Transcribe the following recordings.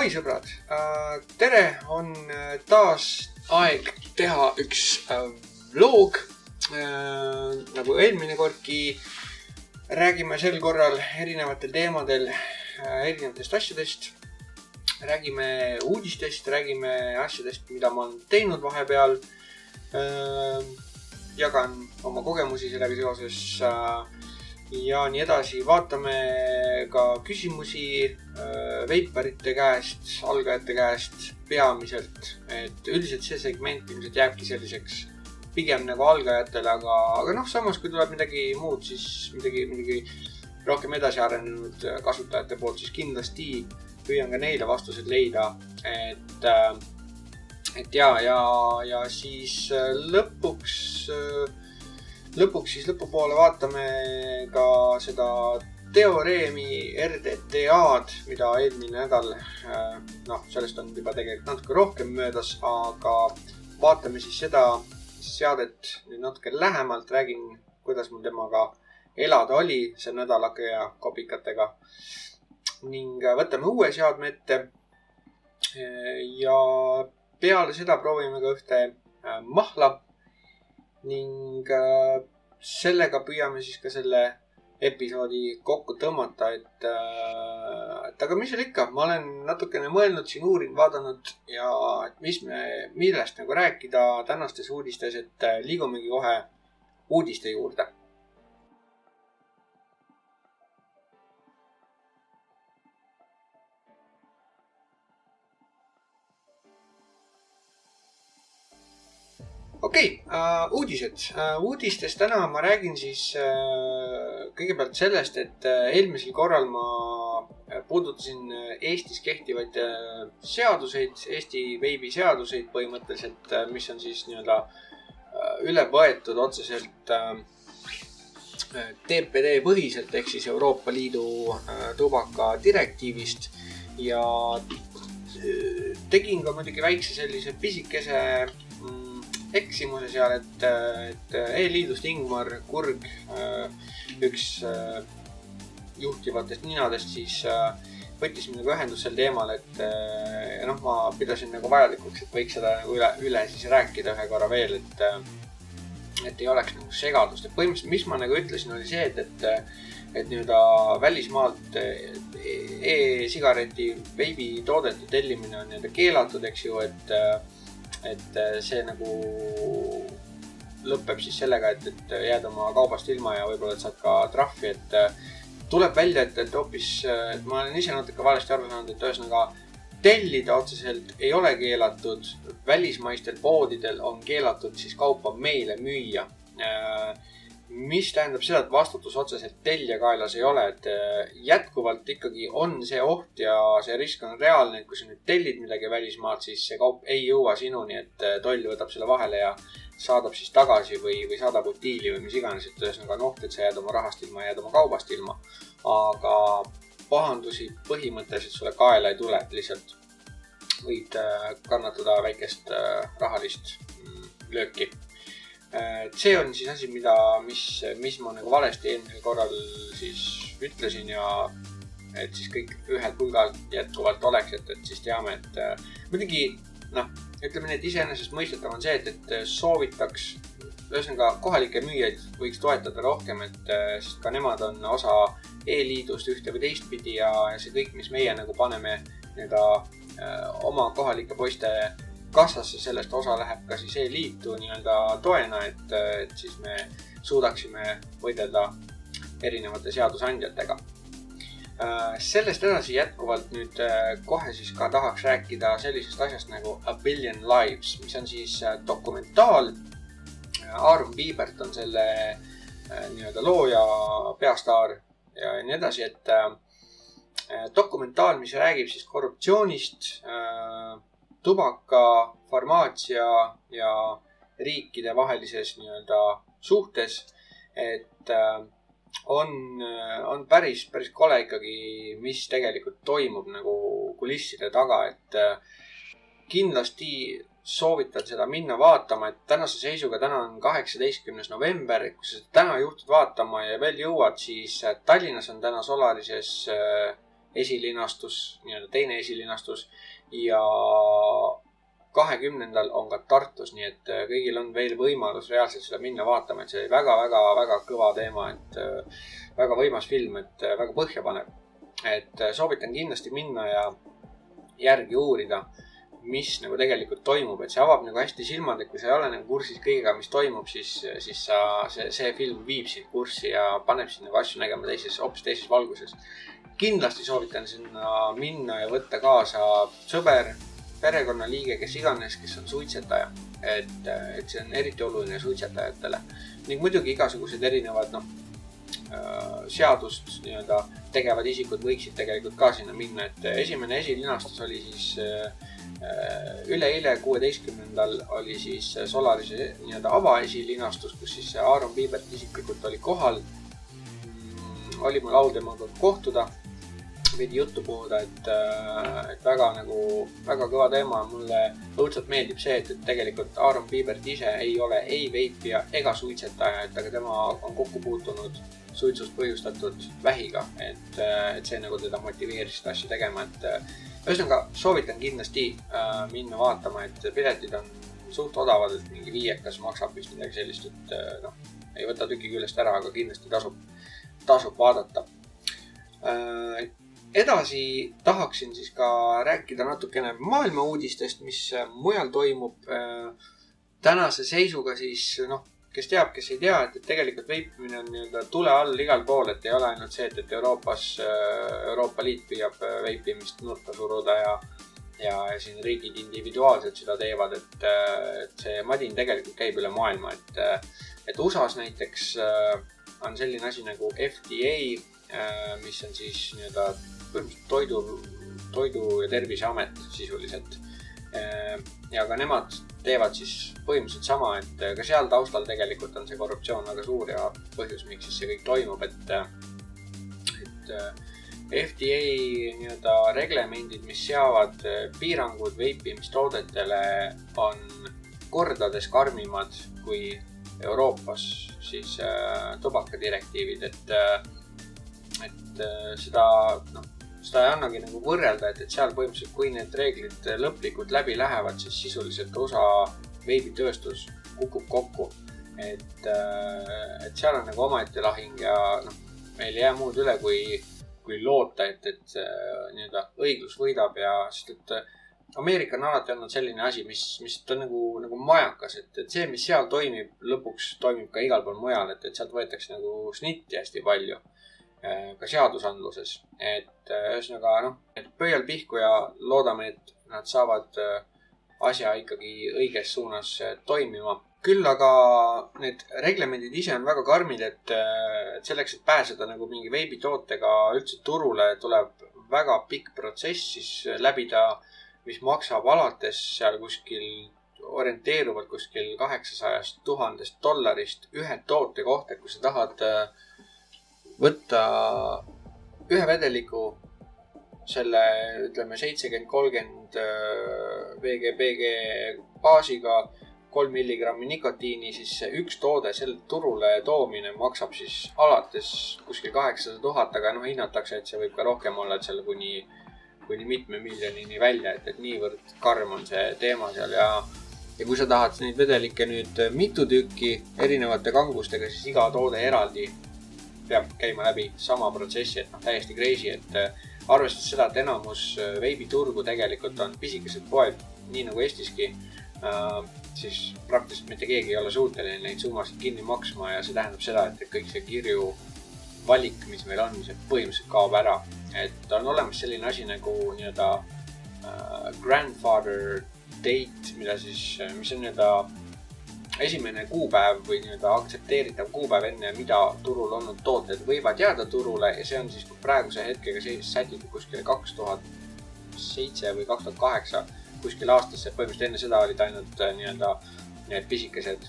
Ahoi sõbrad! Tere! On taas aeg teha üks vlog. Nagu eelmine kordki räägime sel korral erinevatel teemadel erinevatest asjadest. Räägime uudistest, räägime asjadest, mida ma olen teinud vahepeal. Jagan oma kogemusi sellega seoses ja nii edasi. Vaatame ka küsimusi veiparite käest, algajate käest peamiselt. Et üldiselt see segment ilmselt jääbki selliseks pigem nagu algajatele, aga samas kui tuleb midagi muud, siis midagi rohkem edasi arenenud kasutajate poolt, siis kindlasti püüan ka neile vastused leida. Ja siis lõpupoole vaatame ka seda teoreemi RDTA-d, mida eelmine nädal, sellest on juba tegelikult natuke rohkem möödas, aga vaatame siis seda seadet nüüd natuke lähemalt, räägin, kuidas mul temaga elada oli see nädalake ja kopikatega ning võtame uue seadme ette ja peale seda proovime ka ühte mahla ning sellega püüame siis ka selle episoodi kokku tõmmata, et aga mis seal ikka, ma olen natukene mõelnud siin, uurin, vaadanud ja millest nagu rääkida tänastes uudistes, et liigumegi kohe uudiste juurde. Uudised. Uudistest täna ma räägin siis kõigepealt sellest, et eelmisel korral ma puudutasin Eestis kehtivaid seaduseid, Eesti veebiseaduseid põhimõtteliselt, mis on siis üle võetud otseselt TPD põhiselt ehk siis Euroopa Liidu tubaka direktiivist ja tegin ka muidugi väikse sellise pisikese eksimuse seal, et E-liidust Ingmar Kurg, üks juhtivatest ninadest, siis võttis minuga ühendust sel teemal, et ma pidasin nagu vajalikuks, et võiks seda nagu üle siis rääkida ühe korra veel, et ei oleks nagu segadust. Et põhimõtteliselt, mis ma nagu ütlesin, oli see, et välismaalt e-sigareti veibitoodete tellimine on keelatud, eks ju, et see nagu lõpeb siis sellega, et jääd oma kaubast ilma ja võib-olla saad ka trahvi, et tuleb välja, et hoopis, et ma olen ise natuke valesti aru saanud, et ühesõnaga tellida otseselt ei ole keelatud, välismaistel poodidel on keelatud siis kaupa meile müüa, mis tähendab seda, et vastutus otseselt tellija kaelas ei ole, et jätkuvalt ikkagi on see oht ja see risk on reaalne, et kui sa nüüd tellid midagi välismaalt, siis see kaup ei jõua sinuni, et toll võtab selle vahele ja saadab siis tagasi või saadab utiili või mis iganes, et ühesõnaga on oht, et sa jääd oma rahast ilma, jääd oma kaubast ilma, aga pahandusi põhimõtteliselt sulle kaela ei tule, et lihtsalt võid kannatada väikest rahalist lööki. See on siis asi, mis ma nagu valesti eelmisel korral siis ütlesin ja et siis kõik ühel pulgal jätkuvalt oleks, et siis teame, et muidugi, ütleme nii, et iseenesest mõistetav on see, et soovitaks, ühesõnaga kohalikke müüjaid võiks toetada rohkem, sest ka nemad on osa E-liidust ühte või teistpidi ja see kõik, mis meie nagu paneme oma kohalike poiste kassasse, sellest osa läheb ka siis E-liitu toena, et siis me suudaksime võidelda erinevate seadusandjatega. Sellest edasi jätkuvalt nüüd kohe siis ka tahaks rääkida sellisest asjast nagu A Billion Lives, mis on siis dokumentaal. Aaron Piibert on selle looja, peastaar ja nii edasi, et dokumentaal, mis räägib siis korruptsioonist, tubaka, farmaatsia ja riikide vahelises suhtes, et on päris kole ikkagi, mis tegelikult toimub nagu kulisside taga, et kindlasti soovitan seda minna vaatama, et tänase seisuga, täna on 18. november, kui sa täna juhtud vaatama ja veel jõuad, siis Tallinnas on täna Solarises esilinastus, nii-öelda teine esilinastus ja 20. on ka Tartus, nii et kõigil on veel võimalus reaalselt seda minna vaatama, et see oli väga kõva teema, et väga võimas film, et väga põhjapanev. Et soovitan kindlasti minna ja järgi uurida, mis nagu tegelikult toimub, et see avab nagu hästi silmad, et kui sa ei ole nagu kursis kõigega, mis toimub, siis see film viib sind kurssi ja paneb sind nagu asju nägema hoopis teises valguses. Kindlasti soovitan sinna minna ja võtta kaasa sõber, perekonnaliige, kes iganes, kes on suitsetaja. Et see on eriti oluline suitsetajatele. Ning muidugi igasugused erinevad seadust nii-öelda tegevad isikud võiksid tegelikult ka sinna minna. Et esimene esilinastus oli siis üleeile 16. oli siis Solarise nii-öelda avaesilinastus, kus siis Aaron Piibert isiklikult oli kohal. Oli mul au temaga kohtuda, veidi juttu puhuda, et väga kõva teema. Mulle õudselt meeldib see, et tegelikult Aaron Piibert ise ei ole ei veipija ega suitsetaja, et aga tema on kokku puutunud suitsust põhjustatud vähiga, et see nagu teda motiveeris seda asja tegema, et ühesõnaga soovitan kindlasti minna vaatama, et piletid on suht odavad, et mingi 5 maksab vist midagi sellist, et ei võta tüki küljest ära, aga kindlasti tasub vaadata. Edasi tahaksin siis ka rääkida natukene maailma uudistest, mis mujal toimub. Tänase seisuga siis, kes teab, kes ei tea, et tegelikult veipimine on nii-öelda tule all igal pool, et ei ole ainult see, et Euroopa Liit püüab veipimist nurka suruda ja siin riigid individuaalselt seda teevad, et see madin tegelikult käib üle maailma, et USAs näiteks on selline asi nagu FDA, mis on siis nii-öelda toidu ja terviseamet sisuliselt. Ja ka nemad teevad siis põhimõtteliselt sama, et ka seal taustal tegelikult on see korruptsioon väga suur ja põhjus, miks siis see kõik toimub, et FDA nii-öelda reglemendid, mis seavad piirangud veipimistoodetele, on kordades karmimad kui Euroopas siis tubakadirektiivid, et seda ei annagi nagu võrrelda, et seal põhimõtteliselt, kui need reeglid lõplikult läbi lähevad, siis sisuliselt USA veibitööstus kukub kokku. Et seal on nagu omaette lahing ja meil ei jää muud üle, kui loota, et nii-öelda õiglus võidab ja sest, et Ameerika on alati olnud selline asi, mis on nagu majakas, et see, mis seal toimib, lõpuks toimib ka igal pool mujal, et sealt võetakse nagu snitti hästi palju. Ka seadusandluses, et ühesõnaga et pöial pihku ja loodame, et nad saavad asja ikkagi õiges suunas toimima. Küll aga need reglemendid ise on väga karmid, et selleks, et pääseda nagu mingi veibitootega üldse turule, tuleb väga pikk protsess siis läbida, mis maksab alates seal orienteeruvalt kuskil $800,000 ühe toote kohta, kui sa tahad võtta ühe vedeliku selle, ütleme, 70-30 VGPG baasiga 3 milligrammi nikotiini, siis see üks toode selle turule toomine maksab siis alates kuskil 800,000, aga hinnatakse, et see võib ka rohkem olla, et selle kuni mitme miljonini välja, et niivõrd karm on see teema seal ja kui sa tahad neid vedelikke nüüd mitu tükki erinevate kangustega, siis iga toode eraldi peab käima läbi sama protsessi, et täiesti crazy, et arvestades seda, et enamus veibiturgu tegelikult on pisikesed poed, nii nagu Eestiski, siis praktiliselt mitte keegi ei ole suuteline neid summasid kinni maksma ja see tähendab seda, et kõik see kirju valik, mis meil on, see põhimõtteliselt kaob ära. Et on olemas selline asi nagu nii-öelda grandfather date, mis on nii-öelda esimene kuupäev või nii-öelda aktsepteeritav kuupäev enne, mida turul olnud tooted võivad jääda turule ja see on siis praeguse hetkega sätitud kuskile 2007 või 2008 kuskil aastasse. Põhimõtteliselt enne seda olid ainult nii-öelda need pisikesed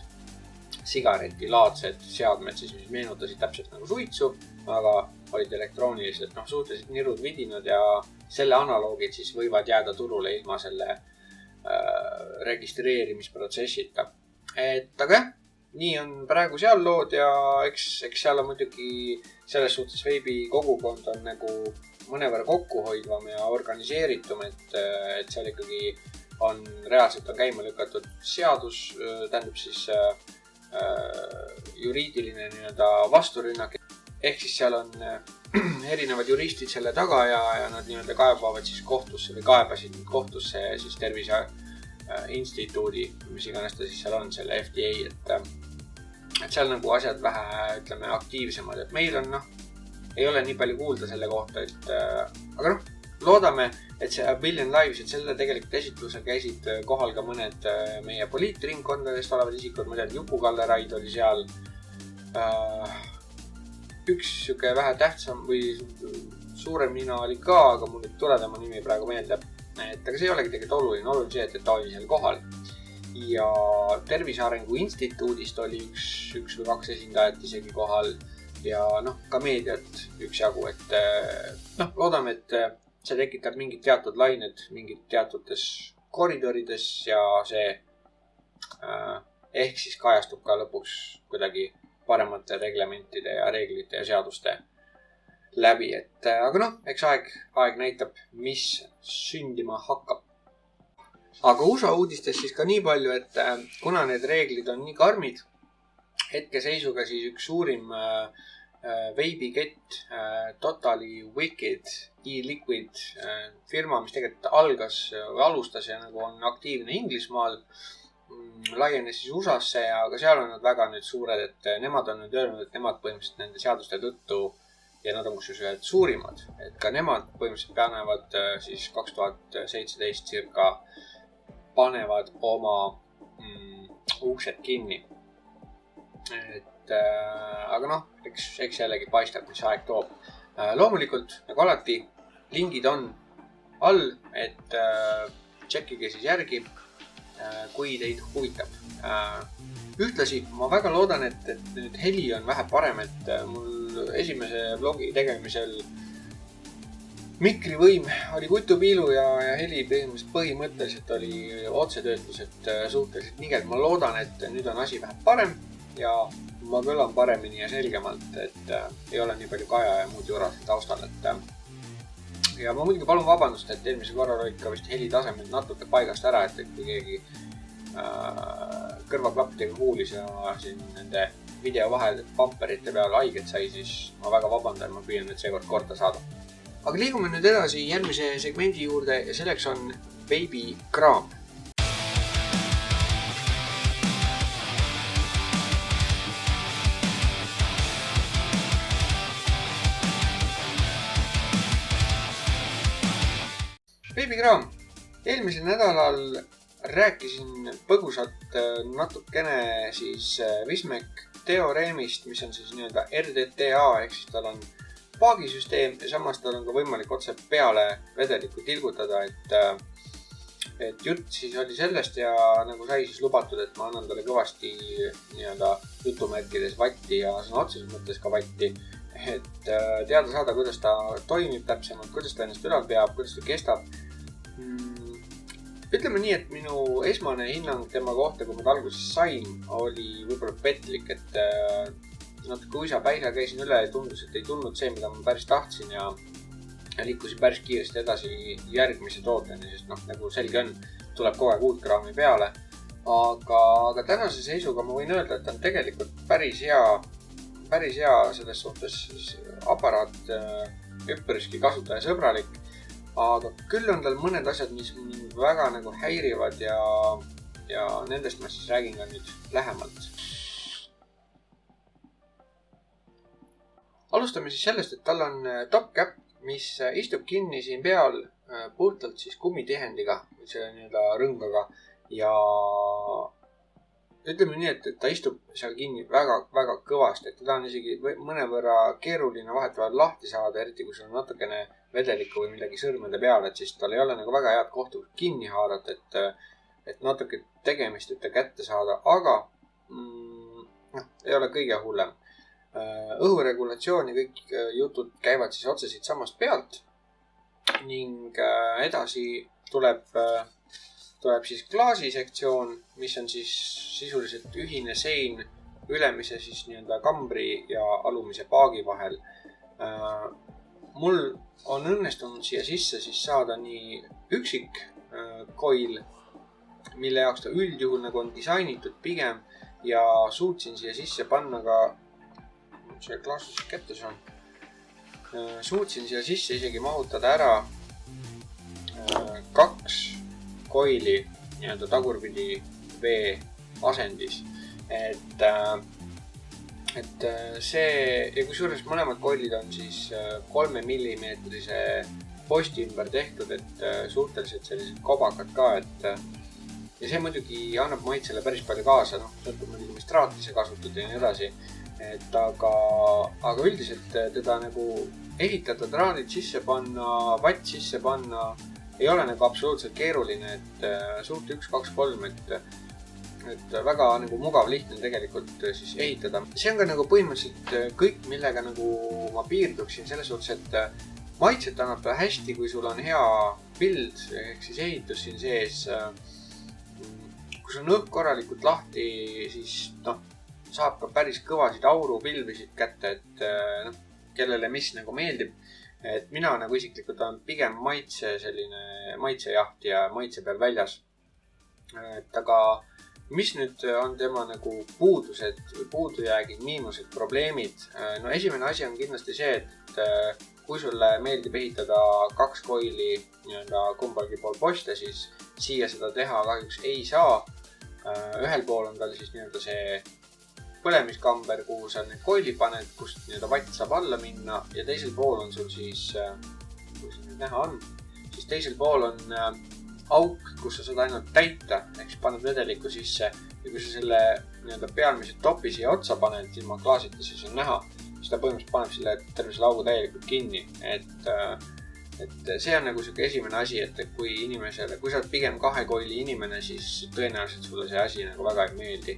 sigaretilaadsed seadmed, siis mis meenutasid täpselt nagu suitsu, aga olid elektroonilised, suhteliselt nirud vidinad ja selle analoogid siis võivad jääda turule ilma selle registreerimisprotsessita. Et aga jah, nii on praegu seal lood ja eks seal on muidugi selles suhtes veebi kogukond on nagu mõnevõrra kokkuhoidvam ja organiseeritum, et seal ikkagi reaalselt on käima lükatud seadus, tähendab siis juriidiline nii-öelda vasturünnak. Ehk siis seal on erinevad juristid selle taga ja nad nii-öelda kaebavad siis kohtusse või kaebasid kohtusse siis Tervise Instituudi, mis iganes ta siis seal on, selle FDA, et seal nagu asjad vähe, ütleme, aktiivsemad, et meil on ei ole nii palju kuulda selle kohta, aga loodame, et see A Billion Lives, et selle tegelikult esitlusel käisid kohal ka mõned meie poliitringkondadest olevad isikud, ma tean, Juku-Kalle Raid oli seal, üks siuke vähe tähtsam või suurem nina oli ka, aga mul nüüd tule tema nimi praegu meelde, et aga see ei olegi tegelikult oluline see, et ta oli seal kohal. Ja Tervise Arengu Instituudist oli üks või kaks esindajat isegi kohal ja ka meediat üksjagu, et loodame, et see tekitab mingid teatud lained mingid teatutes koridorides ja see ehk siis kajastub ka lõpuks kuidagi paremate reglementide ja reeglite ja seaduste läbi, et aga eks aeg näitab, mis sündima hakkab. Aga USA uudistes siis ka nii palju, et kuna need reeglid on nii karmid, hetkeseisuga siis üks suurim veibikett Totally Wicked e-Liquid firma, mis tegelikult alustas ja nagu on aktiivne Inglismaal, laienes siis USAsse, aga seal on nad väga nüüd suured, et nemad on nüüd öelnud, et nemad põhimõtteliselt nende seaduste tõttu ja nad on kusjuures ühed suurimad, et ka nemad põhimõtteliselt panevad siis 2017 circa panevad oma uksed kinni. Et aga eks jällegi paistab, mis aeg toob. Loomulikult, nagu alati, lingid on all, et tšekkige siis järgi, kui teid huvitab. Ühtlasi ma väga loodan, et nüüd heli on vähe parem, et mul esimese vlogi tegemisel mikrivõim oli kutupiilu ja heli põhimõtteliselt oli otsetöötluselt suhteliselt nigel. Ma loodan, et nüüd on asi vähe parem ja ma kõlan paremini ja selgemalt, et ei ole nii palju kaja ja muud jurased taustal. Ja ma muidugi palun vabandust, et eelmise korral olid ka vist helitasemed natuke paigast ära, et kui keegi kõrvaklappidega kuulis ja siin nende video vahel bumperite peal haiget sai, siis ma väga vabandan, ma püüan nüüd seekord korda saada. Aga liigume nüüd edasi järgmise segmendi juurde ja selleks on veebikraam. Veebikraam. Eelmisel nädalal rääkisin põgusalt natukene siis Wismec teoreemist, mis on siis nii-öelda RDTA, ehk siis tal on paagisüsteem ja samas tal on ka võimalik otse peale vedelikku tilgutada, et jutt siis oli sellest ja nagu sai siis lubatud, et ma annan talle kõvasti nii-öelda jutumärkides vatti ja sõna otseses mõttes ka vatti, et teada saada, kuidas ta toimib täpsemalt, kuidas ta ennast ülal peab, kuidas ta kestab. Ütleme nii, et minu esmane hinnang tema kohta, kui ma ta alguses sain, oli võib-olla petlik, et natuke uisa-päisa käisin üle ja tundus, et ei tulnud see, mida ma päris tahtsin ja liikusin päris kiiresti edasi järgmise tooteni, sest nagu selge on, tuleb kogu aeg uut kraami peale. Aga tänase seisuga ma võin öelda, et on tegelikult päris hea selles suhtes aparaat, üpriski kasutajasõbralik, aga küll on tal mõned asjad, mis mind väga nagu häirivad ja nendest ma siis räägin ka nüüd lähemalt. Alustame siis sellest, et tal on dock-äpp, mis istub kinni siin peal puhtalt siis kummitihendiga, selle nii-öelda rõngaga ja ütleme nii, et ta istub seal kinni väga kõvasti, et teda on isegi mõnevõrra keeruline vahetevahel lahti saada, eriti kui sul on natukene vedelikku või midagi sõrmede peal, et siis tal ei ole nagu väga head kohtu kinni haarata, et natuke tegemist ütle kätte saada, aga ei ole kõige hullem. Õhuregulatsioon ja kõik jutud käivad siis otse siit samast pealt ning edasi tuleb siis klaasisektsioon, mis on siis sisuliselt ühine sein ülemise siis nii-öelda kambri ja alumise paagi vahel. Mul on õnnestunud siia sisse siis saada nii üksik koil, mille jaoks ta üldjuhul nagu on disainitud pigem ja suutsin siia sisse panna ka, see klaasus kätte saan, suutsin siia sisse isegi mahutada ära 2 koili nii-öelda tagurpidi vee asendis. Et see, ja kusjuures mõlemad koilid on siis 3 millimeetrise posti ümber tehtud, et suhteliselt sellised kobakad ka, ja see muidugi annab maitsele päris palju kaasa, sõltub muidugi, mis traati see kasutud ja nii edasi. Aga üldiselt teda nagu ehitada, traadid sisse panna, vatt sisse panna ei ole nagu absoluutselt keeruline, et suurt 1, 2, 3, et väga nagu mugav, lihtne tegelikult siis ehitada. See on ka nagu põhimõtteliselt kõik, millega nagu ma piirduksin selles suhtes, et maitset annab ta hästi, kui sul on hea pild, ehk siis ehitus siin sees. Kui sul on õhk korralikult lahti, siis saab ka päris kõvasid aurupilvisid kätte, et kellele mis nagu meeldib. Et mina nagu isiklikult on pigem maitsejaht ja maitse peal väljas. Aga mis nüüd on tema nagu puudused, puudujäägid, miinused, probleemid? Esimene asi on kindlasti see, et kui sulle meeldib ehitada 2 koili nii-öelda kumbalgi pool poste, siis siia seda teha kahjuks ei saa. Ühel pool on tal siis nii-öelda see põlemiskamber, kuhu sa need koili paned, kust nii-öelda vatt saab alla minna, ja teisel pool on sul siis, kui see nüüd näha on, siis teisel pool on auk, kus sa saad ainult täita, ehk siis paned vedelikku sisse, ja kui sa selle nii-öelda pealmise topi siia otsa paned, ilma klaasita, siis on näha, siis ta põhimõtteliselt paneb selle terve selle augu täielikult kinni. Et see on nagu siuke esimene asi, et kui inimesele, kui sa oled pigem 2 koili inimene, siis tõenäoliselt sulle see asi nagu väga ei meeldi.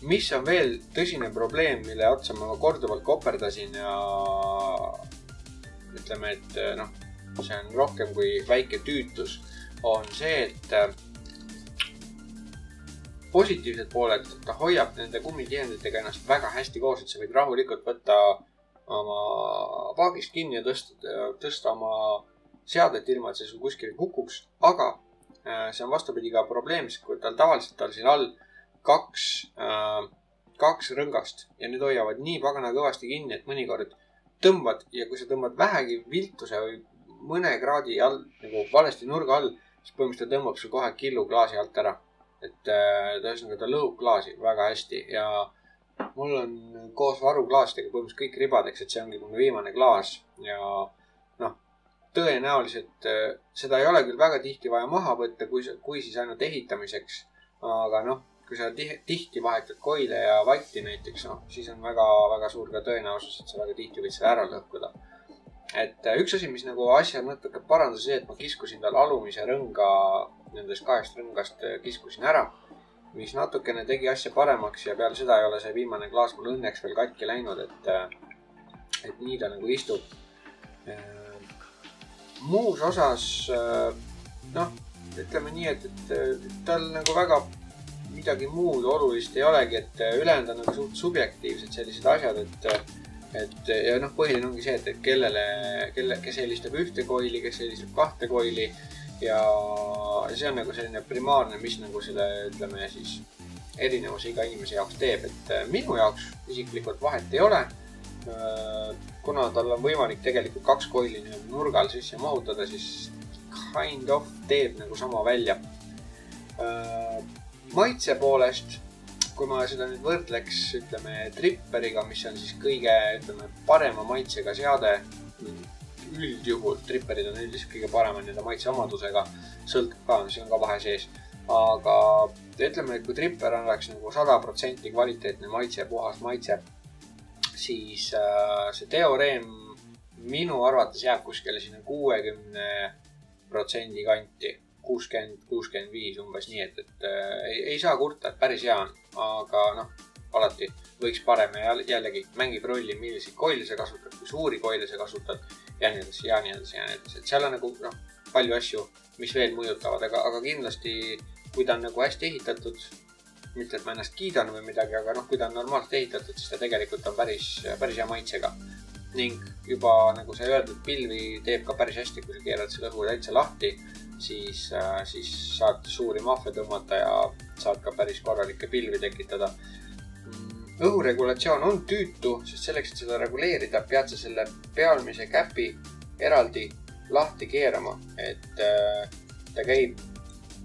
Mis on veel tõsine probleem, mille otsa ma korduvalt koperdasin ja ütleme, et see on rohkem kui väike tüütus, on see, et positiivsed pooled, ta hoiab nende kummitihenditega ennast väga hästi koos, et sa võid rahulikult võtta oma paagist kinni ja tõsta oma seadet ilma, et see sul kuskil kukuks. Aga see on vastupidi ka probleem, kui tavaliselt on siin all 2 rõngast ja need hoiavad nii pagana kõvasti kinni, et mõnikord tõmbad ja kui sa tõmbad vähegi viltuse või mõne kraadi all, nagu valesti nurga all, siis põhimõtteliselt tõmbab sul kohe killu klaasi alt ära. Et ta lõhub klaasi väga hästi ja mul on koos varuklaastega põhimõtteliselt kõik ribadeks, et see ongi mul viimane klaas ja tõenäoliselt seda ei ole küll väga tihti vaja maha võtta, kui siis ainult ehitamiseks, aga kui sa tihti vahetad koile ja vatti näiteks, siis on väga, väga suur ka tõenäosus, et sa väga tihti võid selle ära lõhkuda. Et üks asi, mis nagu asja natuke parandas, see, et ma kiskusin tal alumise rõnga, nendest 2 rõngast kiskusin ära, mis natukene tegi asja paremaks ja peale seda ei ole see viimane klaas mul õnneks veel katki läinud, et nii ta nagu istub. Muus osas, ütleme nii, et tal nagu väga midagi muud olulist ei olegi, et ülejäänud on nagu suht subjektiivsed sellised asjad, ja põhiline ongi see, et kes eelistab 1 koili, kes eelistab 2 koili ja see on nagu selline primaarne, mis nagu selle, ütleme siis, erinevuse iga inimese jaoks teeb, et minu jaoks isiklikult vahet ei ole, kuna tal on võimalik tegelikult 2 koili nurgal sisse mahutada, siis kind of teeb nagu sama välja. Maitse poolest, kui ma seda nüüd võrdleks, ütleme, tripperiga, mis on siis kõige, ütleme, parema maitsega seade, üldjuhul, tripperid on üldiselt kõige parema nende maitseomadusega, sõltub ka, see on ka vahe sees. Aga ütleme, et kui tripper oleks nagu 100% kvaliteetne maitse, puhas maitse, siis see teoreem minu arvates jääb kuskile sinna 60% kanti. 60-65 umbes nii, et ei saa kurta, et päris hea on, aga alati võiks parem ja jällegi mängib rolli, milliseid koile sa kasutad, kui suuri koile sa kasutad ja nii edasi ja nii edasi ja nii edasi. Et seal on nagu palju asju, mis veel mõjutavad, aga kindlasti, kui ta on nagu hästi ehitatud, mitte, et ma ennast kiidan või midagi, aga kui ta on normaalselt ehitatud, siis ta tegelikult on päris hea maitsega. Ning juba, nagu sa öeldud, pilvi teeb ka päris hästi, kui sa keerad selle õhu täitsa lahti, siis saad suuri mahve tõmmata ja saad ka päris korralikke pilvi tekitada. Õhuregulatsioon on tüütu, sest selleks, et seda reguleerida, pead sa selle pealmise käpi eraldi lahti keerama, et ta käib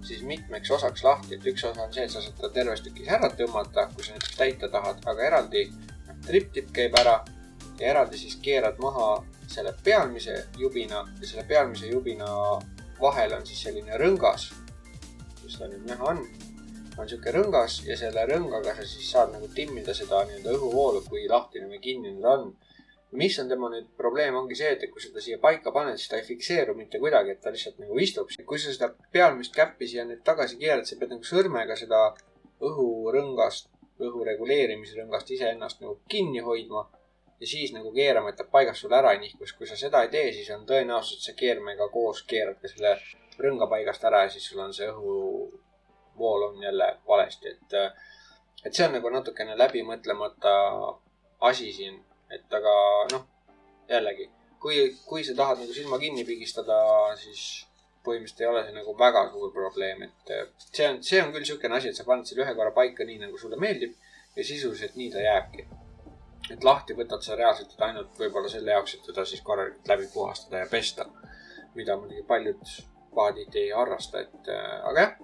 siis mitmeks osaks lahti, et üks osa on see, et sa saad ta terves tükis ära tõmmata, kui sa näiteks täita tahad, aga eraldi trip-tip käib ära ja eraldi siis keerad maha selle pealmise jubina ja selle pealmise jubina vahel on siis selline rõngas, mis ta nüüd näha on siuke rõngas ja selle rõngaga sa siis saad nagu timmida seda õhuvoolu, kui lahtine või kinni nüüd on. Mis on tema nüüd probleem ongi see, et kui seda siia paika paned, siis ta ei fikseeru mitte kuidagi, et ta lihtsalt nagu istub. Kui sa seda pealmist käppi siia nüüd tagasi keerad, sa pead nagu sõrmega seda õhurõngast, õhu reguleerimisrõngast iseennast nagu kinni hoidma ja siis nagu keerama, et ta paigast sul ära ei nihkus. Kui sa seda ei tee, siis on tõenäoliselt see keermega koos keerad ka selle rõnga paigast ära ja siis sul on see õhuvool on jälle valesti. Et see on nagu natukene läbimõtlemata asi siin. Et aga jällegi, kui sa tahad nagu silma kinni pigistada, siis põhimõtteliselt ei ole see nagu väga suur probleem. Et see on küll siukene asi, et sa paned selle ühe korra paika nii, nagu sulle meeldib ja sisuliselt nii ta jääbki. Et lahti võtad sa reaalselt ainult võib-olla selle jaoks, et teda siis korralikult läbi puhastada ja pesta, mida muidugi paljud paadid ei harrasta. Aga jah,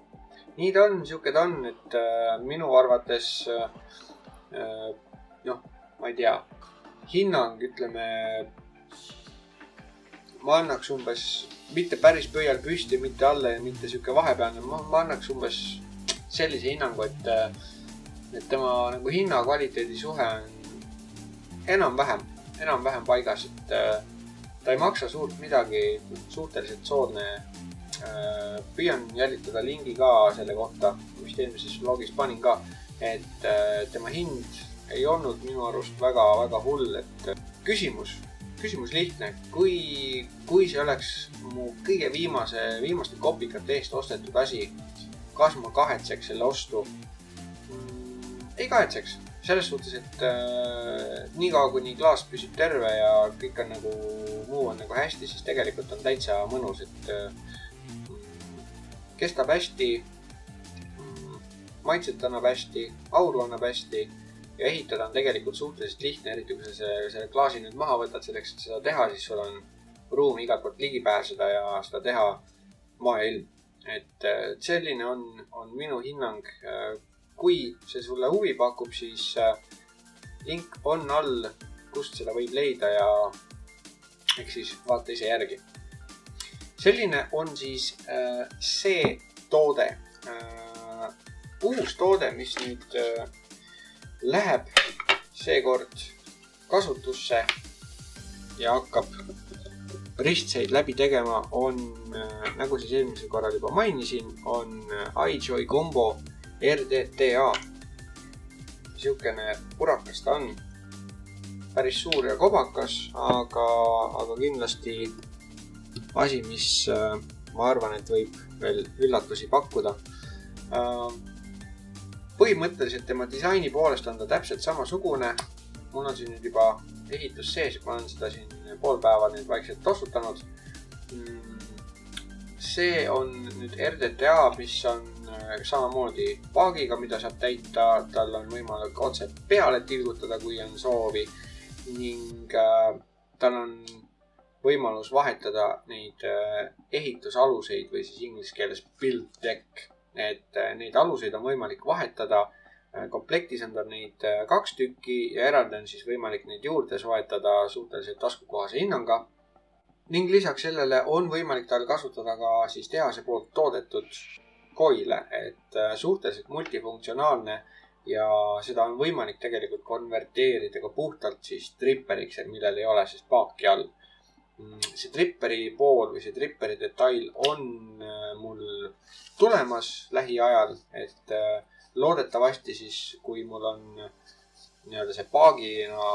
nii ta on, siuke ta on, et minu arvates, ma ei tea, hinnang, ütleme, ma annaks umbes, mitte päris pöial püsti, mitte alla ja mitte siuke vahepealne, ma annaks umbes sellise hinnangu, et tema nagu hinna kvaliteedi suhe on enam-vähem paigas, et ta ei maksa suurt midagi, suhteliselt soodne. Püüan jälitada lingi ka selle kohta, mis eelmises vlogis panin ka, et tema hind ei olnud minu arust väga hull, et küsimus lihtne, kui see oleks mu kõige viimaste kopikate eest ostetud asi, kas ma kahetseks selle ostu? Ei kahetseks, selles suhtes, et niikaua kuni klaas püsib terve ja kõik on nagu, muu on nagu hästi, siis tegelikult on täitsa mõnus, et kestab hästi, maitset annab hästi, auru annab hästi ja ehitada on tegelikult suhteliselt lihtne, eriti kui sa selle klaasi nüüd maha võtad selleks, et seda teha, siis sul on ruumi igalt poolt ligi pääseda ja seda teha maailm. Et selline on minu hinnang. Kui see sulle huvi pakub, siis link on all, kust seda võib leida ja eks siis vaata ise järgi. Selline on siis see toode. Uus toode, mis nüüd läheb seekord kasutusse ja hakkab ristseid läbi tegema, on, nagu siis eelmisel korral juba mainisin, on iJoy Combo RDTA. Siukene purakas ta on, päris suur ja kobakas, aga kindlasti asi, mis ma arvan, et võib veel üllatusi pakkuda. Põhimõtteliselt tema disaini poolest on ta täpselt samasugune. Mul on siin nüüd juba ehitus sees, ma olen seda siin pool päeva nüüd vaikselt tossutanud. See on nüüd RDTA, mis on samamoodi paagiga, mida saab täita. Tal on võimalik otse peale tilgutada, kui on soovi. Ning tal on võimalus vahetada neid ehitusaluseid või siis inglise keeles build deck. Et neid aluseid on võimalik vahetada. Komplektis on tal neid 2 tükki ja eraldi on siis võimalik neid juurde soetada suhteliselt taskukohase hinnanga. Ning lisaks sellele on võimalik tal kasutada ka siis tehase poolt toodetud koile, et suhteliselt multifunktsionaalne ja seda on võimalik tegelikult konverteerida ka puhtalt siis tripperiks, millel ei ole siis paaki all. See tripperi pool või see tripperi detail on mul tulemas lähiajal, et loodetavasti siis, kui mul on nii-öelda see paagina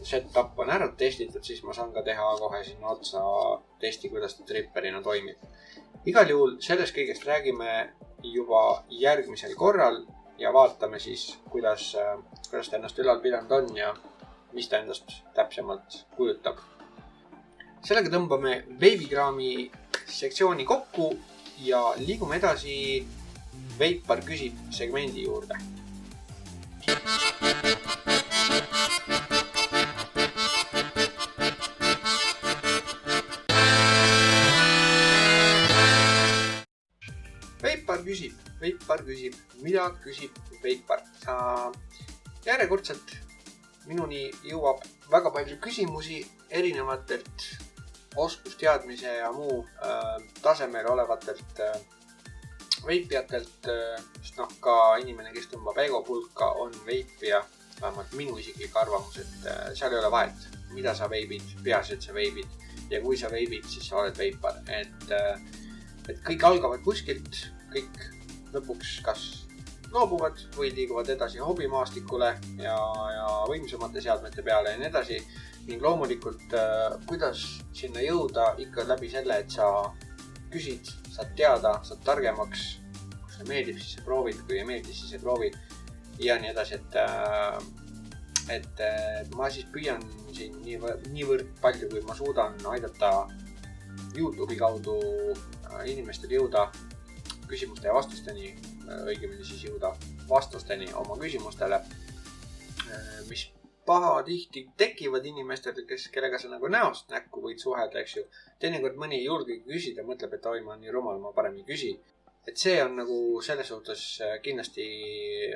setup on ära testitud, siis ma saan ka teha kohe sinna otsa testi, kuidas ta tripperina toimib. Igal juhul sellest kõigest räägime juba järgmisel korral ja vaatame siis, kuidas ta ennast ülal pidanud on ja mis ta endast täpsemalt kujutab. Sellega tõmbame veibikraami sektsiooni kokku ja liigume edasi Veipar küsib segmendi juurde. Veipar küsib, mida küsib Veipar? Järjekordselt minuni jõuab väga palju küsimusi erinevatelt oskusteadmise ja muu tasemel olevatelt veipijatelt, sest ka inimene, kes tõmbab egopulka, on veipija, vähemalt minu isiklik arvamus, et seal ei ole vahet, mida sa veibid, peaasi, et sa veibid ja kui sa veibid, siis sa oled veipar, et kõik algavad kuskilt, kõik lõpuks kas loobuvad või liiguvad edasi hobimaastikule ja võimsamate seadmete peale ja nii edasi. Ning loomulikult, kuidas sinna jõuda ikka läbi selle, et sa küsid, saad teada, saad targemaks, kui see meeldib, siis sa proovid, kui ei meeldi, siis ei proovi ja nii edasi, et ma siis püüan siin niivõrd palju, kui ma suudan aidata YouTube'i kaudu inimestel jõuda küsimuste ja vastusteni, õigemini siis jõuda vastusteni oma küsimustele, mis pahatihti tekivad inimestel, kellega sa nagu näost näkku võid suhelda, eks ju. Teinekord mõni ei julgegi küsida, mõtleb, et oi, ma on nii rumal, ma parem ei küsi. Et see on nagu selles suhtes kindlasti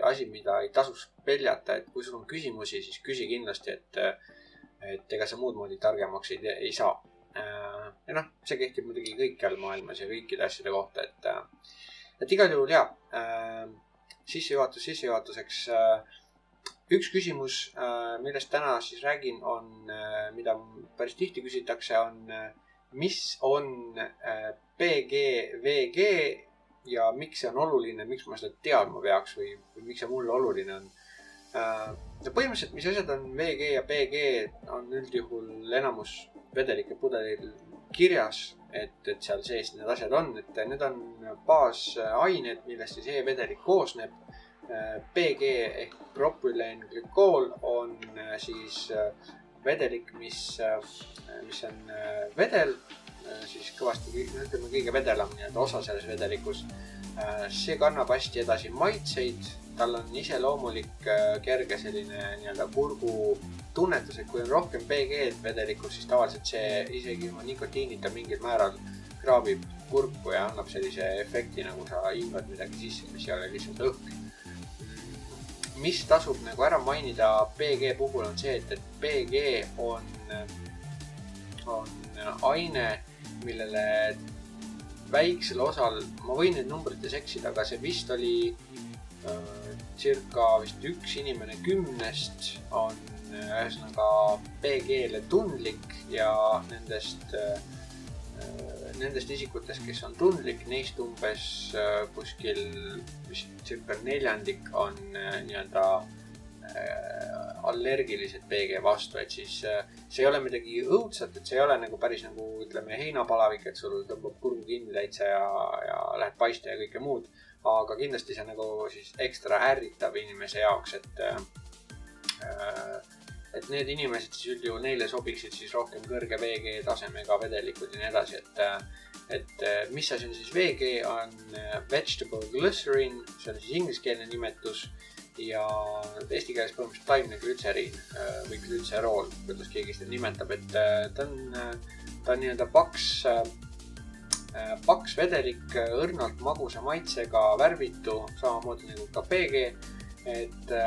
asi, mida ei tasus peljata, et kui sul on küsimusi, siis küsi kindlasti, et ega sa muud moodi targemaks ei saa. Ja see kehtib muidugi kõikjal maailmas ja kõikide asjade kohta, et igal juhul sissejuhatuseks üks küsimus, millest täna siis räägin, on, mida päris tihti küsitakse, on, mis on PGVG ja miks see on oluline, miks ma seda teadma peaks või miks see mulle oluline on. Põhimõtteliselt, mis asjad on VG ja PG, on üldjuhul enamus vedelike pudelil kirjas, et seal sees need asjad on, et need on baasained, millest siis e-vedelik koosneb. PG ehk propüleenglükool on siis vedelik, mis on vedel, siis kõvasti, ütleme kõige vedelam osa selles vedelikus. See kannab hästi edasi maitseid, tal on iseloomulik kerge selline kurgu tunnetus, et kui on rohkem PG-d vedelikus, siis tavaliselt see isegi ilma nikotiinita mingil määral kraabib kurku ja annab sellise efekti, nagu sa hingad midagi sisse, mis ei ole lihtsalt õhk. Mis tasub nagu ära mainida PG puhul on see, et PG on aine, millele väiksel osal, ma võin nüüd numbrites eksida, aga see vist oli circa vist 1 inimene 10 on ühesõnaga PG-le tundlik ja nendest isikutest, kes on tundlik, neist umbes kuskil vist circa 1/4 on allergilised PG vastu, et siis see ei ole midagi õudsat, et see ei ole nagu päris nagu ütleme heinapalavik, et sul tõmbab kurgu kinni täitsa ja lähed paista ja kõike muud, aga kindlasti see nagu siis ekstra ärritab inimese jaoks, et need inimesed siis üldjuhul neile sobiksid siis rohkem kõrge VG tasemega vedelikud ja nii edasi, et mis asi on siis VG, on vegetable glycerin, see on siis ingliskeelne nimetus ja eesti keeles põhimõtteliselt taimne glütseriin või glütserool, kuidas keegi seda nimetab, et ta on nii-öelda paks vedelik, õrnalt magusa maitsega värvitu, samamoodi nagu ka PG,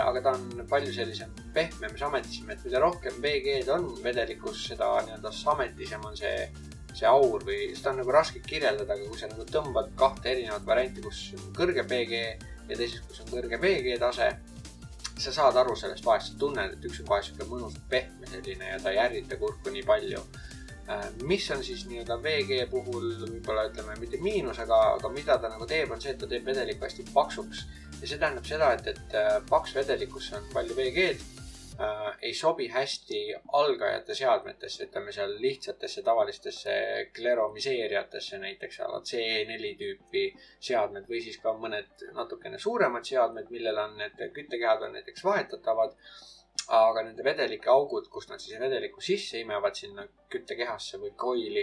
aga ta on palju sellisem pehmem, sametisem, et mida rohkem VG-d on vedelikus, seda nii-öelda sametisem on see aur või seda on nagu raske kirjeldada, aga kui sa nagu tõmbad 2 erinevat varianti, kus on kõrge PG ja teises, kus on kõrge VG tase, sa saad aru sellest vahest, sa tunned, et üks on kohe siuke mõnus pehme selline ja ta ei ärrita kurku nii palju. Mis on siis nii-öelda VG puhul võib-olla ütleme mitte miinus, aga mida ta nagu teeb, on see, et ta teeb vedeliku hästi paksuks. Ja see tähendab seda, et paks vedelikus on palju VG-d ei sobi hästi algajate seadmetesse, ütleme seal lihtsatesse tavalistesse kleromiseerijatesse, näiteks CE4 tüüpi seadmed või siis ka mõned natukene suuremad seadmed, millel on need küttekehad on näiteks vahetatavad, aga nende vedelike augud, kus nad siis vedeliku sisse imevad sinna küttekehasse või koili,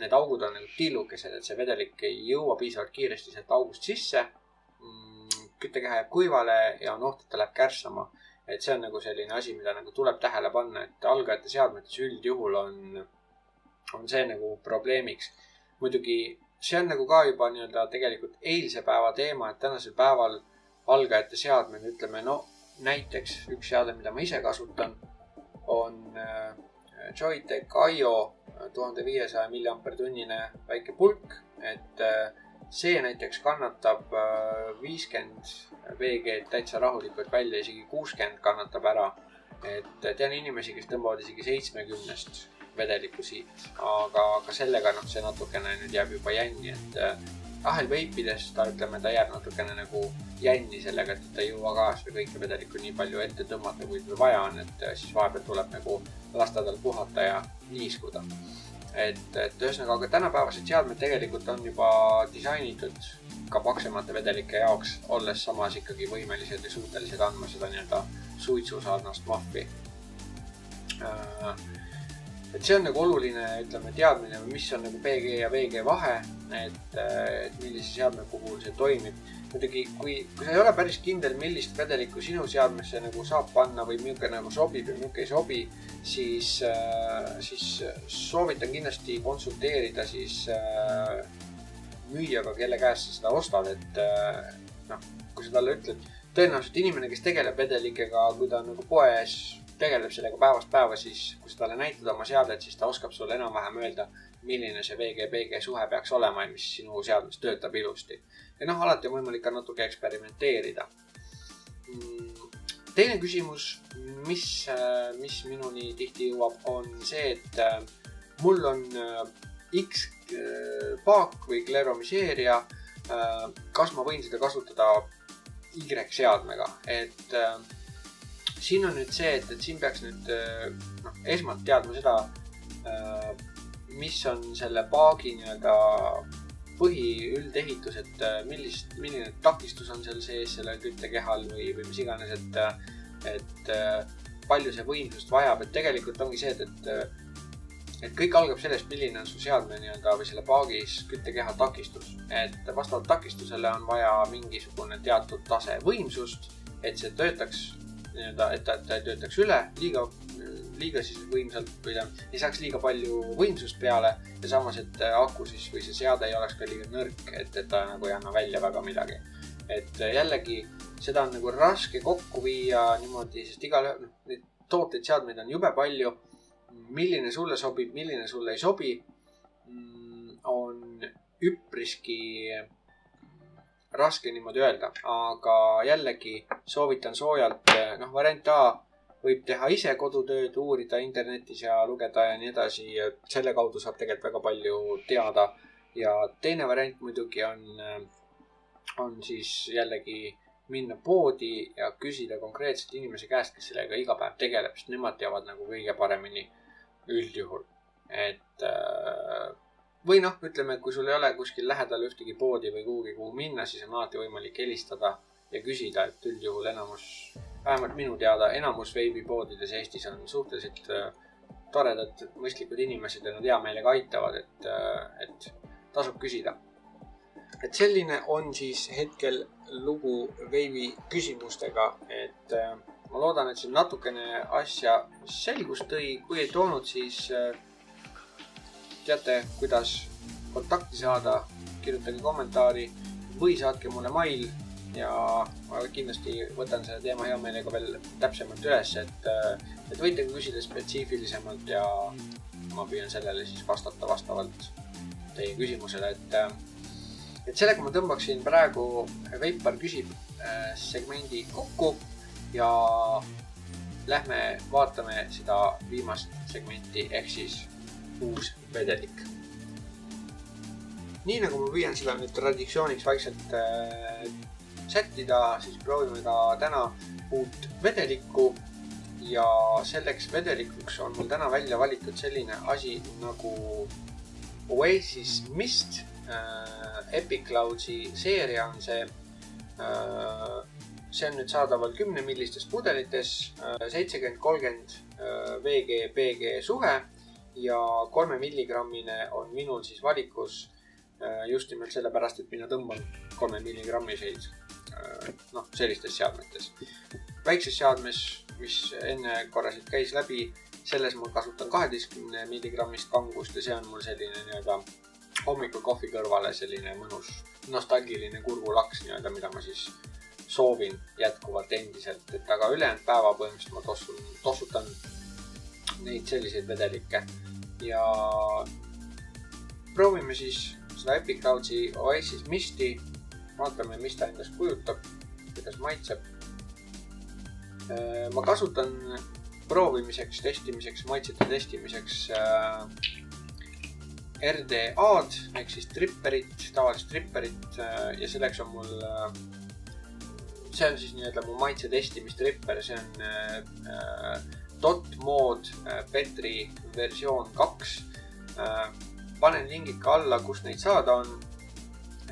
need augud on nagu tillukesed, et see vedelik ei jõua piisavalt kiiresti sealt august sisse, küttekeha jääb kuivale ja on oht, et ta läheb kärssama. Et see on nagu selline asi, mida nagu tuleb tähele panna, et algajate seadmetes üldjuhul on see nagu probleemiks. Muidugi see on nagu ka juba nii-öelda tegelikult eilse päeva teema, et tänasel päeval algajate seadmed, ütleme, no näiteks üks seade, mida ma ise kasutan, on Joyetech IO 1500 mAh väike pulk, et see näiteks kannatab 50 VG täitsa rahulikult välja, isegi 60 kannatab ära. Et tean inimesi, kes tõmbavad isegi 70 vedelikku siit, aga sellega see natukene nüüd jääb juba jänni, et ahelveipides ta, ütleme, ta jääb natukene nagu jänni sellega, et ta ei jõua ka seda kõike vedelikku nii palju ette tõmmata, kui tal vaja on, et siis vahepeal tuleb nagu lasta tal puhata ja niiskuda. Et ühesõnaga, tänapäevased seadmed tegelikult on juba disainitud ka paksemate vedelike jaoks, olles samas ikkagi võimelised ja suutelised andma seda nii-öelda suitsusarnast mahvi. Et see on nagu oluline, ütleme, teadmine, mis on nagu PG ja VG vahe, et millise seadme puhul see toimib. Muidugi, kui sa ei ole päris kindel, millist vedelikku sinu seadmesse nagu saab panna või milline nagu sobib ja milline ei sobi, siis soovitan kindlasti konsulteerida siis müüjaga, kelle käest sa seda ostad, et kui sa talle ütled, tõenäoliselt inimene, kes tegeleb vedelikega, kui ta nagu poes tegeleb sellega päevast päeva, siis kui sa talle näitad oma seadet, siis ta oskab sulle enam-vähem öelda, milline see VG-PG suhe peaks olema ja mis sinu seadmes töötab ilusti. Ja alati on võimalik ka natuke eksperimenteerida. Teine küsimus, mis minuni tihti jõuab, on see, et mul on X paak või kleromiseerija, kas ma võin seda kasutada Y seadmega, et siin on nüüd see, et siin peaks nüüd esmalt teadma seda, mis on selle paagi nii-öelda põhiüldehitus, et milline takistus on seal sees sellel küttekehal või mis iganes, et palju see võimsust vajab, et tegelikult ongi see, et kõik algab sellest, milline on su seadme nii-öelda või selle paagis küttekeha takistus, et vastavalt takistusele on vaja mingisugune teatud tase võimsust, et see töötaks nii-öelda, et ta ei töötaks üle liiga siis võimsalt või ta ei saaks liiga palju võimsust peale ja samas, et aku siis või see seade ei oleks ka liiga nõrk, et ta nagu ei anna välja väga midagi. Et jällegi seda on nagu raske kokku viia niimoodi, sest neid tooteid seadmeid on jube palju. Milline sulle sobib, milline sulle ei sobi, on üpriski raske niimoodi öelda, aga jällegi soovitan soojalt, variant A võib teha ise kodutööd, uurida internetis ja lugeda ja nii edasi, selle kaudu saab tegelikult väga palju teada ja teine variant muidugi on siis jällegi minna poodi ja küsida konkreetselt inimese käest, kes sellega iga päev tegeleb, sest nemad teavad nagu kõige paremini üldjuhul, et või ütleme, kui sul ei ole kuskil lähedal ühtegi poodi või kuhu minna, siis on alati võimalik helistada ja küsida, et üldjuhul vähemalt minu teada enamus veibipoodides Eestis on suhteliselt toredad, mõistlikud inimesed ja nad hea meelega aitavad, et tasub küsida. Et selline on siis hetkel lugu veibi küsimustega, et ma loodan, et see natukene asja selgust tõi, kui ei toonud, siis teate, kuidas kontakti saada, kirjutage kommentaari või saatke mulle mail ja ma kindlasti võtan selle teema hea meelega veel täpsemalt üles, et võite küsida spetsiifilisemalt ja ma püüan sellele siis vastata vastavalt teie küsimusele, et sellega ma tõmbaksin praegu Veipar küsib segmendi kokku ja lähme vaatame seda viimast segmenti ehk siis uus vedelik. Nii nagu ma püüan seda nüüd traditsiooniks vaikselt sättida, siis proovime ka täna uut vedelikku ja selleks vedelikuks on mul täna välja valitud selline asi nagu Oasis Mist. Epicloudsi seeria on see. See on nüüd saadaval 10 millistes pudelites, 70-30 VG-PG suhe ja 3 milligrammine on minul siis valikus just nimelt sellepärast, et mina tõmban 3 milligrammiseid sellistes seadmetes. Väikses seadmes, mis enne korraselt käis läbi, selles ma kasutan 12 milligrammist kangust ja see on mul selline nii-öelda hommikul kohvi kõrvale selline mõnus nostalgiline kurgulaks nii-öelda, mida ma siis soovin jätkuvalt endiselt, et aga ülejäänud päeva põhimõtteliselt ma tossutan neid selliseid vedelikke ja proovime siis seda Epicloudsi Oasis Misti, vaatame, mis ta endast kujutab, kuidas maitseb. Ma kasutan proovimiseks, testimiseks, maitsete testimiseks RDA-d ehk siis tripperit, tavalist tripperit ja selleks on mul see on siis nii-öelda mu maitse testimistripper, see on Dot-Mod Petri versioon 2. Panen lingid ka alla, kus neid saada on,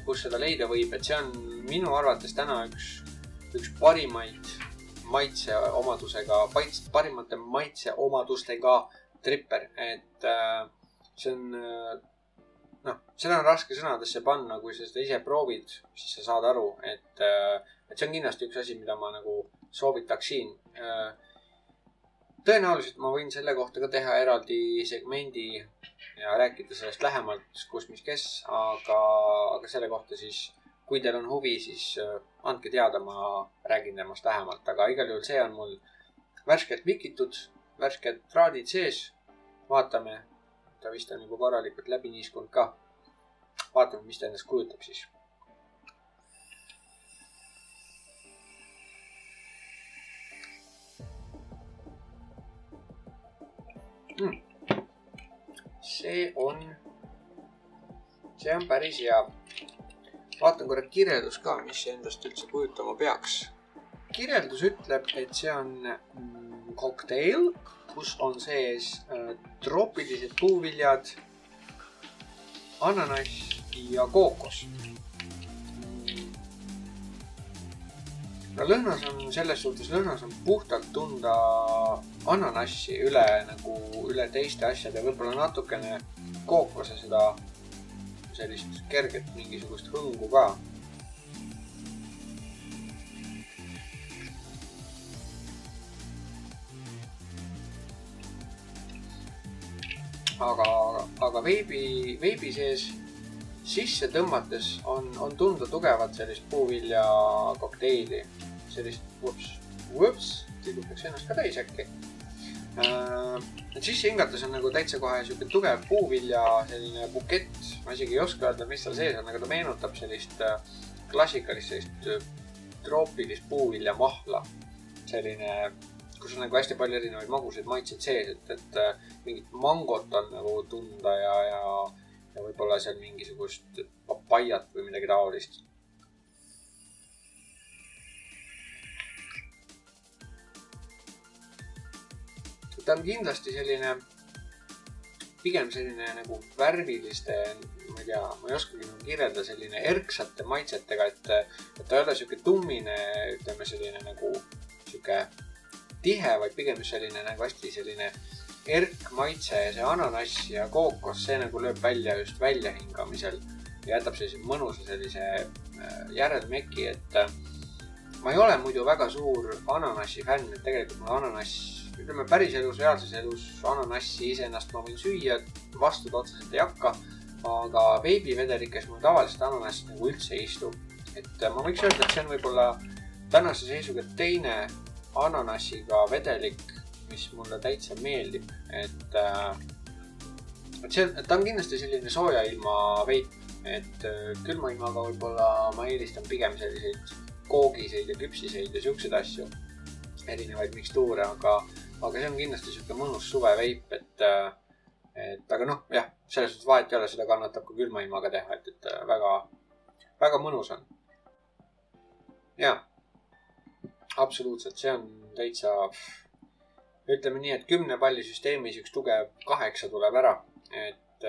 kus seda leida võib, et see on minu arvates täna üks parimate maitseomadustega tripper, et see on, seda on raske sõnadesse panna, kui sa seda ise proovid, siis sa saad aru, et see on kindlasti üks asi, mida ma nagu soovitaksin. Tõenäoliselt ma võin selle kohta ka teha eraldi segmendi ja rääkida sellest lähemalt, kus, mis, kes, aga selle kohta siis, kui teil on huvi, siis andke teada, ma räägin temast lähemalt, aga igal juhul see on mul värskelt vikitud, värskelt traadid sees. Vaatame, ta vist on juba korralikult läbi niiskunud ka. Vaatame, mis ta endast kujutab siis. See on päris hea. Vaatan korra kirjeldus ka, mis see endast üldse kujutama peaks. Kirjeldus ütleb, et see on kokteil, kus on sees troopilised puuviljad, ananass ja kookos. No lõhnas on selles suhtes, lõhnas on puhtalt tunda ananassi üle teiste asjade, võib-olla natukene kookose seda sellist kerget mingisugust hõngu ka. Aga veibi sees sisse tõmmates on tunda tugevat sellist puuvilja kokteili. Sellist tilgutaks ennast ka täis äkki. Sisse hingates on nagu täitsa kohe selline tugev puuvilja selline bukett. Ma isegi ei oska öelda, mis seal sees on, aga ta meenutab sellist klassikalist sellist troopilist puuvilja mahla. Selline, kus on nagu hästi palju erinevaid maguseid maitseid sees, et mingit mangot on nagu tunda ja võib-olla seal mingisugust papaiat või midagi taolist. Ta on kindlasti selline, pigem selline nagu värviliste, ma ei oskagi kirjelda selline erksate maitsetega, et ta ei ole selline tummine, ütleme selline nagu selline tihe, vaid pigem selline nagu hästi selline erk maitse ja see ananass ja kookos, see nagu lööb välja just väljahingamisel ja jätab sellise mõnusa sellise järelmeki, et ma ei ole muidu väga suur ananassi fänn, et tegelikult mul ananass, ütleme päris elus, reaalses elus ananassi iseennast ma võin süüa, vastu ta otseselt ei hakka, aga veibivedelikes mul tavaliselt ananassi nagu üldse ei istu. Et ma võiks öelda, et see on võib-olla tänase seisuga teine ananassiga vedelik, mis mulle täitsa meeldib, et ta on kindlasti selline sooja ilma veip, et külma ilmaga võib-olla ma eelistan pigem selliseid koogiseid ja küpsiseid ja siukseid asju, erinevaid mikstuure, aga see on kindlasti selline mõnus suveveip, et aga jah, selles suhtes vahet ei ole, seda kannatab ka külma ilmaga teha, et väga, väga mõnus on. Ja, absoluutselt, see on täitsa ütleme nii, et 10 palli süsteemis üks tugev 8 tuleb ära. Et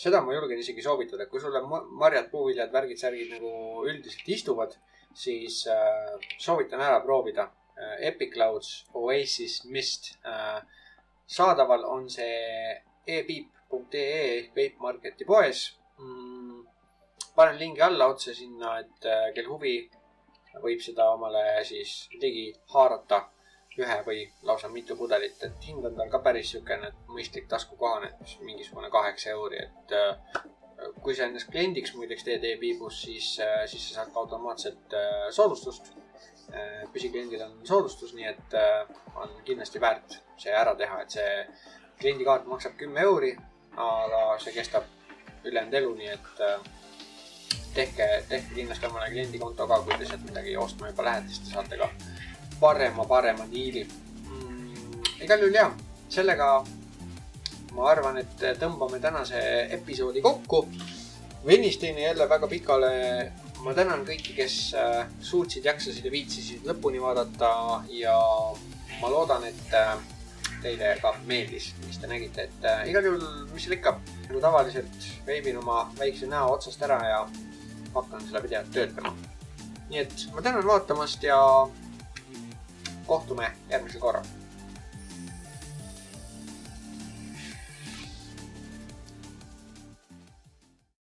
seda ma julgen isegi soovitada, kui sulle marjad, puuviljad, värgid, särgid nagu üldiselt istuvad, siis soovitan ära proovida. Epic Clouds Oasis Mist. Saadaval on see epiip.ee ehk Vape Marketi poes. Panen lingi alla otse sinna, et kel huvi võib seda omale siis ligi haarata ühe või lausa mitu pudelit, et hind on tal ka päris sükene mõistlik taskukohane, mingisugune 8 euri, et kui sa ennast kliendiks muideks teed e-piibus, siis sa saad ka automaatselt soodustust. Püsikliendil on soodustus, nii et on kindlasti väärt see ära teha, et see kliendikaart maksab 10 euri, aga see kestab ülejäänud elu, nii et tehke kindlasti omale kliendikonto ka, kui te sealt midagi ostma juba lähete, siis te saate ka parema diili. Igal juhul jah, sellega ma arvan, et tõmbame tänase episoodi kokku. Venis teine jälle väga pikale. Ma tänan kõiki, kes suutsid, jaksasid ja viitsisid lõpuni vaadata ja ma loodan, et teile ka meeldis, mis te nägite, et igal juhul, mis seal ikka, nagu tavaliselt veebin oma väikse näo otsast ära ja hakkan selle videot töötama. Nii et ma tänan vaatamast ja kohtume järgmisel korral.